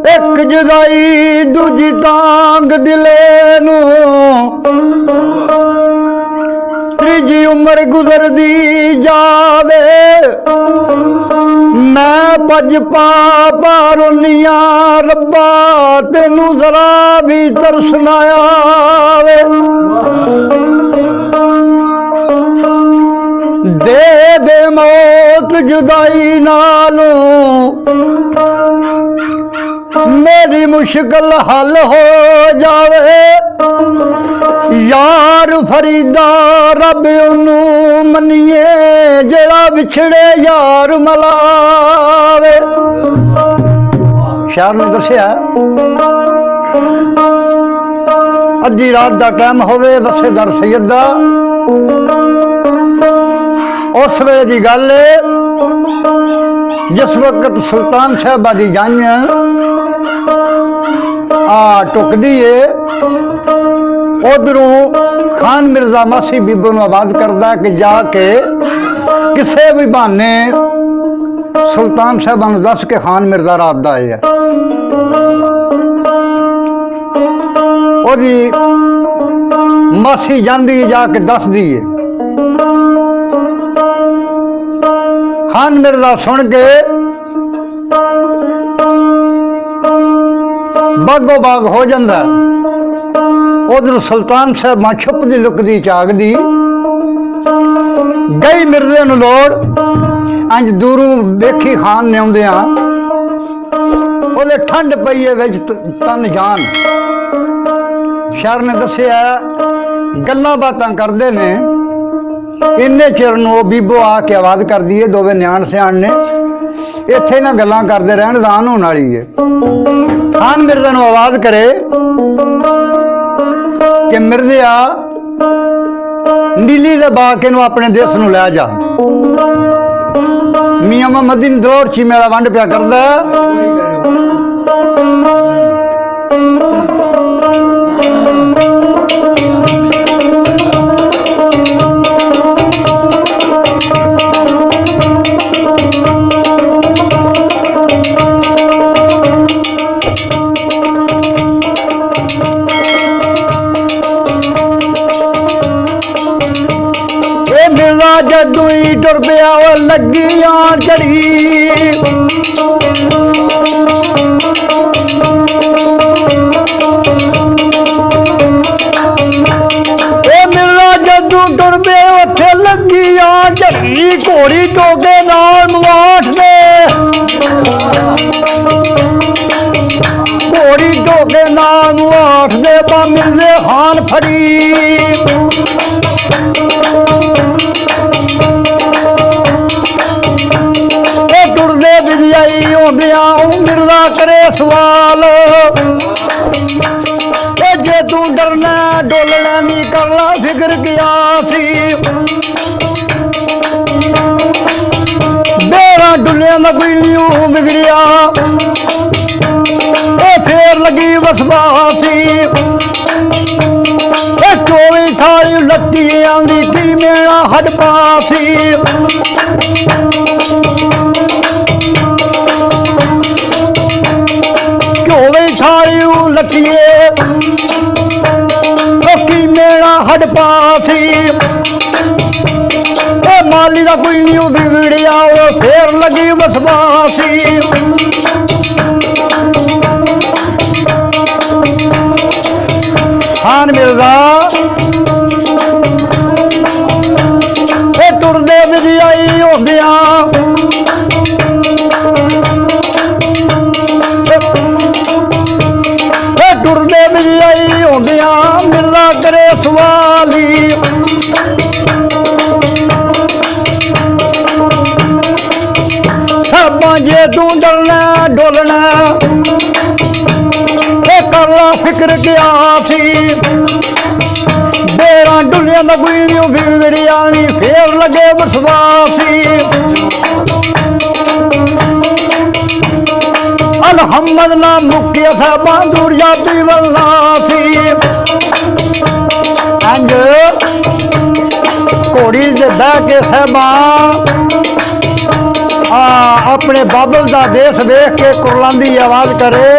एक जुदाई दूजी तांग दिले नू त्रीजी उम्र गुजरदी जावे मैं भज पा रोनिया रब्बा तेनू जरा भी तरस ना आवे दे दे मौत जुदाई नालों मेरी मुश्किल हल हो जावे यार फरीदा रब उन्नू मनिए जेड़ा विछड़े यार मलावे। शायर ने दसिया अद्धी रात का टाइम होवे दसेदार सैयद दा उस वेले दी गल जिस वक्त सुल्तान साहबा दी जान टुकदी है उधरों खान मिर्जा मासी बीबो नूं आवाज करदा कि जाके किसे भी बहाने सुल्तान साहबा नूं दस के खान मिर्जा रात दा आया ओदी मासी जांदी जाके दस दी है। खान मिर्जा सुन के बागो बाग हो जाता। उधर सुल्तान साहब मां छुपदी लुकदी झाकदी गई मिर्जे नूं लोड़ अंज दूरों वेखी खान ने आउंदियां ओदे ठंड पई है विच तन जान। शायर ने दसिया गल्लां बातां करदे ने इन्ने चिर नूं बीबो आके आवाज कर दी है दोवे न्याण सियाण ने इत्थे ना गल्लां करदे रहण दान होण वाली है। खान मिर्जा नूं आवाज करे कि मिर्जिया नीली दे बाग नूं अपने देश नूं लै जा। मियां मोहम्मदी दौर ची मेरा वंड पिया करदा जदू ही टुर पिया लगी आन चढ़ी मेरा जदू टुर पिया उथे लगी आन चढ़ी घोड़ी टोके नाल मवाठ दे घोड़ी टोके नाल मवाठ दे पा मिलदे खान फड़ी मिर्जा करे सवाल जे तू डरना डोलना नहीं करना फिक्र किया सी बेरा डुलिया में कोई न्यू बिगड़िया फिर लगी बसबासी 24 थाई लट्टी आंदी की मेरा हड पासी लटिए मेरा हड पासी माली का कोई न्यू बिगड़िया फिर लगी बसबासी खान मिर्जा टुरदे विजयाई होंदिया टुरदे विजयाई होंदिया मिर्जा करे सवाली साबा जे तू डरना डोलना कर ला फिक्र क्या सी बेरा डुलिया में कोई न्यू बिगड़िया नहीं फिर लगे बसवासी अलहमद ना मुकिया साहबा दूर जाती वल्ला सी अंज घोड़ी से बह के साहबा अपने बाबल का देश वेख के कुरलां दी आवाज करे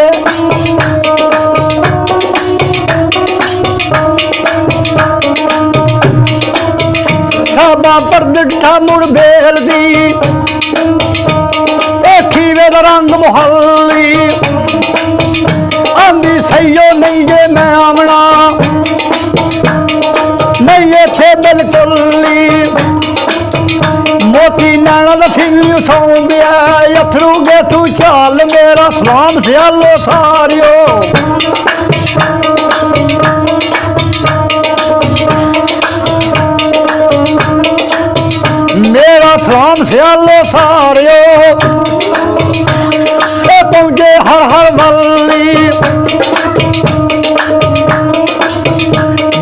पर डिठा मुड़ बेल दी खीवे दा रंग मुहल्ली आंदी सहीओ नहीं जे मैं आमना नहीं इत्थे बिलकुल मोती नैना दा फिल्म सौ गया अथरू गे तू चाल मेरा सलाम सियालो सारियो मेरा सलाम सियालो सारियो पहुंचे हर हर वल्ली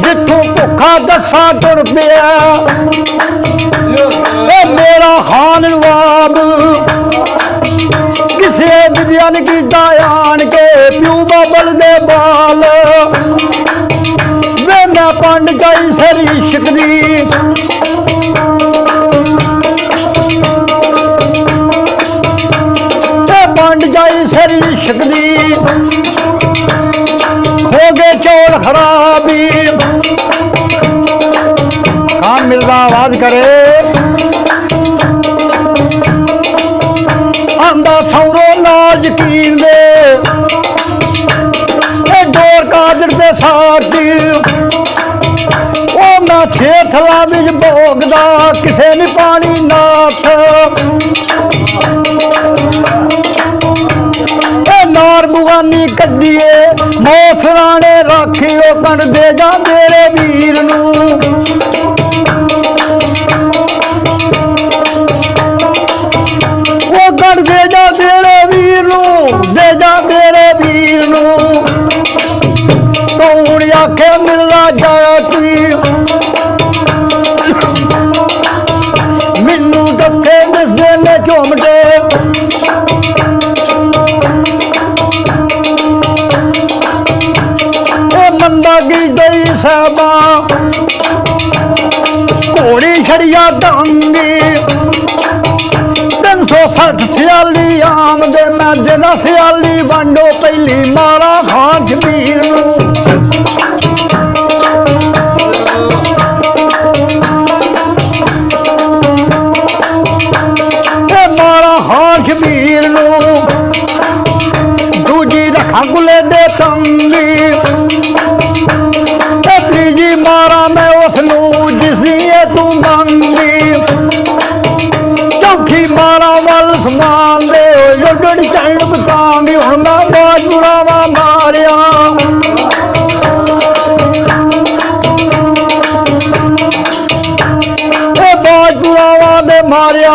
जिथों भुखा दसा तुर पिया मेरा खान नवाब किसी विद्या ने कीता आन के प्यू बाबल दे बाल वे मैं पंड गई सरी शिकदी पंड जाई सरी शिकदी हो गए चौल खराबी खान मिर्जा आवाज करे आंदा सौरो लाल यकीन दे डोर काजर दे साथी ओ मैं छे थला विच भोगदा किसे नी पानी नाथ नार बुगानी कड्डीए मौसराने राखियो कण दे जा मेरे वीर नू कर दे जा तेरे वीर नू दे जा तेरे वीर नू तो हुण आखे मिलना जाया तुई मैनू डके दिसदे ने झुमटे मंदा की गई साहबा घोड़ी छड़िया दांगी 360 सियाली आमदे मैं देना सियाली वंडो पहली मारा खान शबीर मारा खान शबीर दूजी रखा गुले दे तंगी तीजी मारा मैं उसनू जिसनी तू मंगी चौथी मारा वल समान दे जोड़ चंड बतांगी हुण मैं बाजपुरावा मारिया बाजपुरावा दे मारिया